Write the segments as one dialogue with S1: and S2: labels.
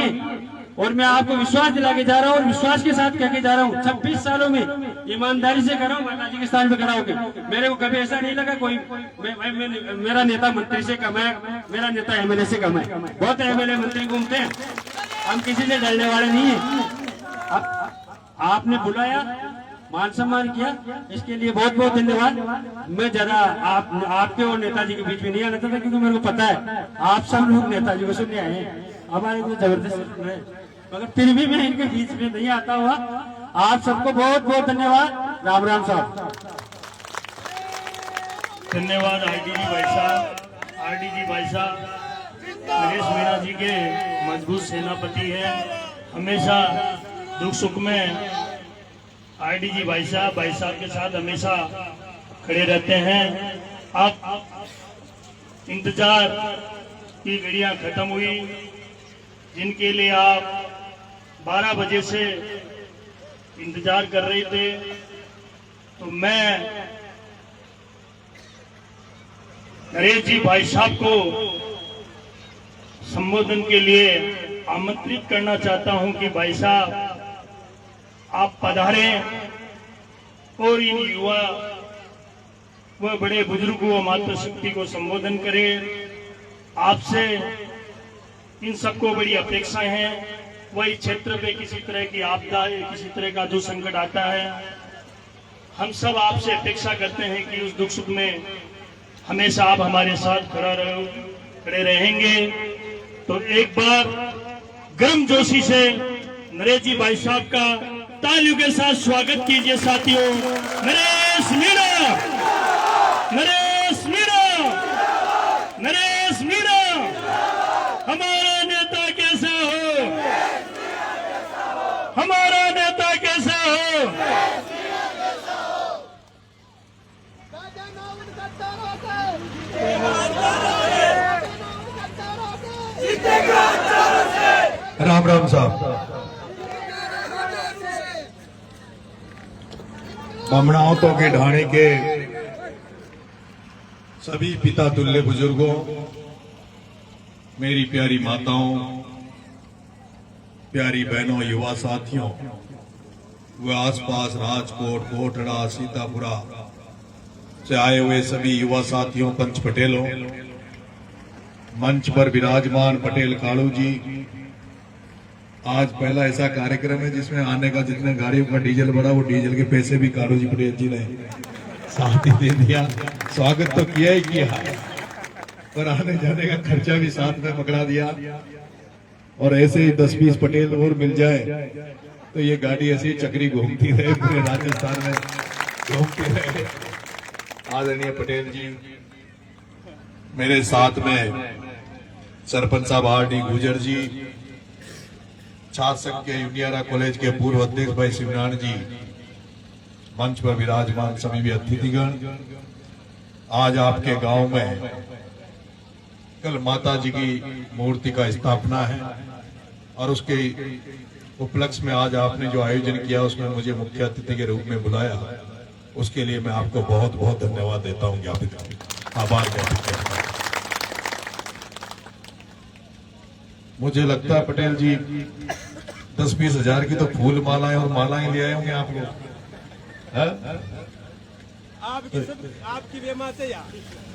S1: है। और मैं आपको विश्वास दिला के जा रहा हूँ और विश्वास के साथ कह के जा रहा हूँ, 26 सालों में ईमानदारी से करा हूँ, माता जी के स्थान पे खड़ा होकर। मेरे को कभी ऐसा नहीं लगा कोई मेरा नेता मंत्री से कम है, मेरा नेता एमएलए से कम है। बहुत एमएलए मंत्री घूमते हैं, हम किसी से डरने वाले नहीं है। आपने बुलाया, मान सम्मान किया, इसके लिए बहुत बहुत धन्यवाद। मैं जरा आपके और नेताजी के बीच में नहीं आना चाहता, क्योंकि मेरे को पता है आप सब लोग नेताजी को सुनने आए हैं, हमारे को जबरदस्त है, मगर फिर भी मैं इनके बीच में नहीं आता हुआ। आप सबको बहुत बहुत धन्यवाद। राम राम साहब।
S2: धन्यवाद आरडीजी भाई साहब। आरडीजी भाई साहब नरेश मीणा जी के मजबूत सेनापति हैं, हमेशा दुख सुख में आरडीजी भाई साहब के साथ हमेशा खड़े रहते हैं। अब इंतजार की घड़ियां खत्म हुई, जिनके लिए आप 12 बजे से इंतजार कर रहे थे, तो मैं नरेश जी भाई साहब को संबोधन के लिए आमंत्रित करना चाहता हूं कि भाई साहब आप पधारें और इन युवा व बड़े बुजुर्गों व मातृशक्ति को संबोधन करें। आपसे इन सबको बड़ी अपेक्षाएं हैं। वही क्षेत्र पे किसी तरह की आपदा, किसी तरह का जो संकट आता है, हम सब आपसे अपेक्षा करते हैं कि उस दुख सुख में हमेशा आप हमारे साथ खड़े रहेंगे। तो एक बार गर्म जोशी से नरेश जी भाई साहब का तालियों के साथ स्वागत कीजिए साथियों। नरेश मीणा, नरेश मीणा, नरेश मीणा, हमारा नेता कैसा हो, हमारा नेता कैसा हो।
S3: राम राम साहब। बमनावतों के ढाणे के सभी पिता तुल्य बुजुर्गों, मेरी प्यारी माताओं, प्यारी बहनों, युवा साथियों, व आसपास राजकोट, कोटड़ा, सीतापुरा से आए हुए सभी युवा साथियों, पंच पटेलों, मंच पर विराजमान पटेल कालू जी। आज पहला ऐसा कार्यक्रम है जिसमें आने का जितने गाड़ियों का डीजल बढ़ा, वो डीजल के पैसे भी कालू जी पटेल जी ने साथ ही दे दिया। स्वागत तो किया ही किया, पर आने जाने का खर्चा भी साथ में पकड़ा दिया। और ऐसे ही 10-20 पटेल और मिल जाए तो ये गाड़ी ऐसी चक्री घूमती रहे, पूरे राजस्थान में घूमती रहे। आदरणीय पटेल जी, मेरे साथ में सरपंच साहब आर.डी. गुजर जी, छात्र संघ के यूनियारा कॉलेज के पूर्व अध्यक्ष भाई शिवनारायण जी, मंच पर विराजमान सभी भी अतिथिगण। आज आपके गांव में कल माता जी की मूर्ति का स्थापना है और उसके उपलक्ष्य में आज आपने जो आयोजन किया उसमें मुझे मुख्य अतिथि के रूप में बुलाया, उसके लिए मैं आपको बहुत बहुत धन्यवाद देता हूं, ज्ञापित आभार ज्ञापित करता हूं। मुझे लगता है पटेल जी 10-20 हजार की तो फूल मालाएं और मालाएं ले आए होंगे आप लोग,
S4: आपकी बेमा से या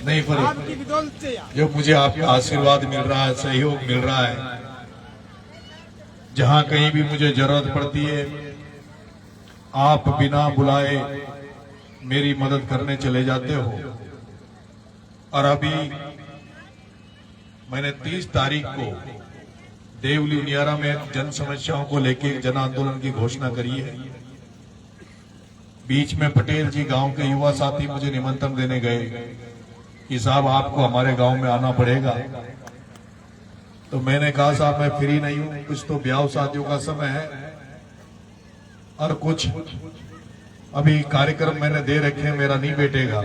S3: नहीं, पर
S4: आपकी बदौलत से या
S3: जो मुझे आपका आशीर्वाद मिल रहा है, सहयोग मिल रहा है, जहां कहीं भी मुझे जरूरत पड़ती है आप बिना बुलाए मेरी मदद करने चले जाते हो। और अभी मैंने 30 तारीख को देवली उनियारा में जन समस्याओं को लेकर जन आंदोलन की घोषणा करी है। बीच में पटेल जी गांव के युवा साथी मुझे निमंत्रण देने गए कि साहब आपको हमारे गांव में आना पड़ेगा। तो मैंने कहा साहब मैं फ्री नहीं हूं, कुछ तो ब्याह शादियों का समय है और कुछ अभी कार्यक्रम मैंने दे रखे हैं, मेरा नहीं बैठेगा।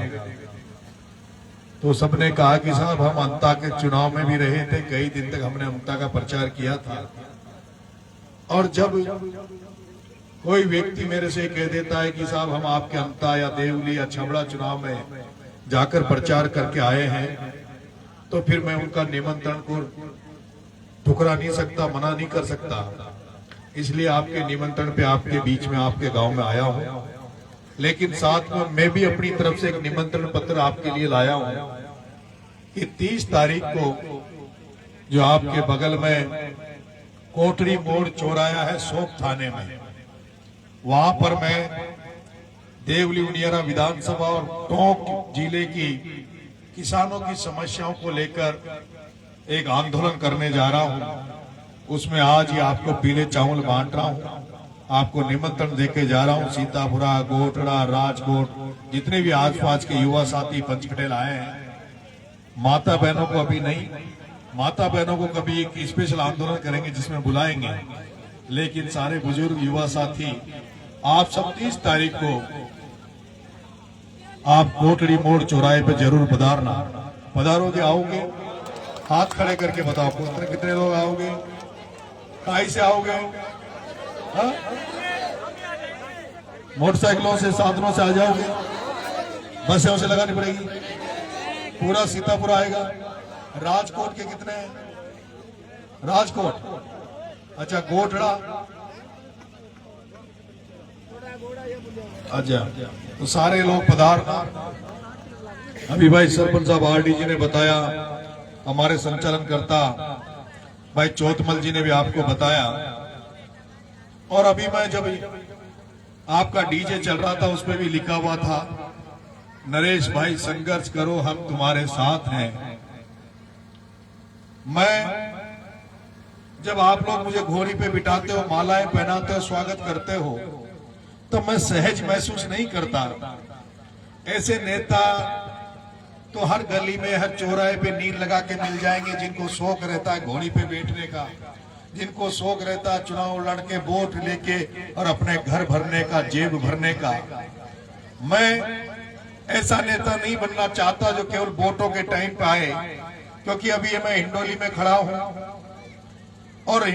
S3: तो सबने कहा कि साहब हम अंता के चुनाव में भी रहे थे, कई दिन तक हमने अंता का प्रचार किया था, और जब कोई व्यक्ति मेरे से कह देता है कि साहब हम आपके अंता या देवली या छबड़ा चुनाव में जाकर प्रचार करके आए हैं, तो फिर मैं उनका निमंत्रण को ठुकरा नहीं सकता, मना नहीं कर सकता। इसलिए आपके निमंत्रण पे आपके बीच में, आपके गांव में आया हूं। लेकिन साथ में मैं भी अपनी तरफ से एक निमंत्रण पत्र आपके लिए लाया हूं कि 30 तारीख को जो आपके बगल में कोटड़ी मोड़ चौराया है सोप थाने में, वहां पर मैं देवली उनियारा विधानसभा और टोंक जिले की किसानों की समस्याओं को लेकर एक आंदोलन करने जा रहा हूं। उसमें आज ही आपको पीले चावल बांट रहा हूं, आपको निमंत्रण देके जा रहा हूं। सीतापुरा, गोटड़ा, राजकोट, जितने भी आसपास के युवा साथी पंचकटेल आए हैं, माता बहनों को अभी नहीं, माता बहनों को कभी एक स्पेशल आंदोलन करेंगे जिसमें बुलाएंगे। लेकिन सारे बुजुर्ग युवा साथी आप सब 30 तारीख को आप कोटड़ी मोड़ चौराहे पे जरूर पधारना। पधारोगे, आओगे? हाथ खड़े करके बताओ कितने लोग आओगे? काई से आओगे? हाँ? मोटरसाइकिलों से, साधनों से आ जाओगे? बसें से लगानी पड़ेगी? पूरा सीतापुर आएगा। राजकोट के कितने हैं? राजकोट, अच्छा गोटड़ा, अच्छा, तो सारे लोग पधारना। अभी भाई सरपंच साहब आरडी ने बताया, हमारे संचालनकर्ता भाई चौथमल जी ने भी आपको बताया। और अभी मैं जब आपका डीजे चल रहा था उसमें भी लिखा हुआ था, नरेश भाई संघर्ष करो हम तुम्हारे साथ हैं। मैं जब आप लोग मुझे घोड़ी पे बिठाते हो, मालाएं पहनाते हो, स्वागत करते हो, तो मैं सहज महसूस नहीं करता। ऐसे नेता तो हर गली में, हर चौराहे पे नीर लगा के मिल जाएंगे, जिनको शौक रहता है घोड़ी पे बैठने का, जिनको शौक रहता है चुनाव लड़के वोट लेके और अपने घर भरने का, जेब भरने का। मैं ऐसा नेता नहीं बनना चाहता जो केवल वोटों के टाइम पे आए, क्योंकि अभी मैं हिंडोली में खड़ा हूं और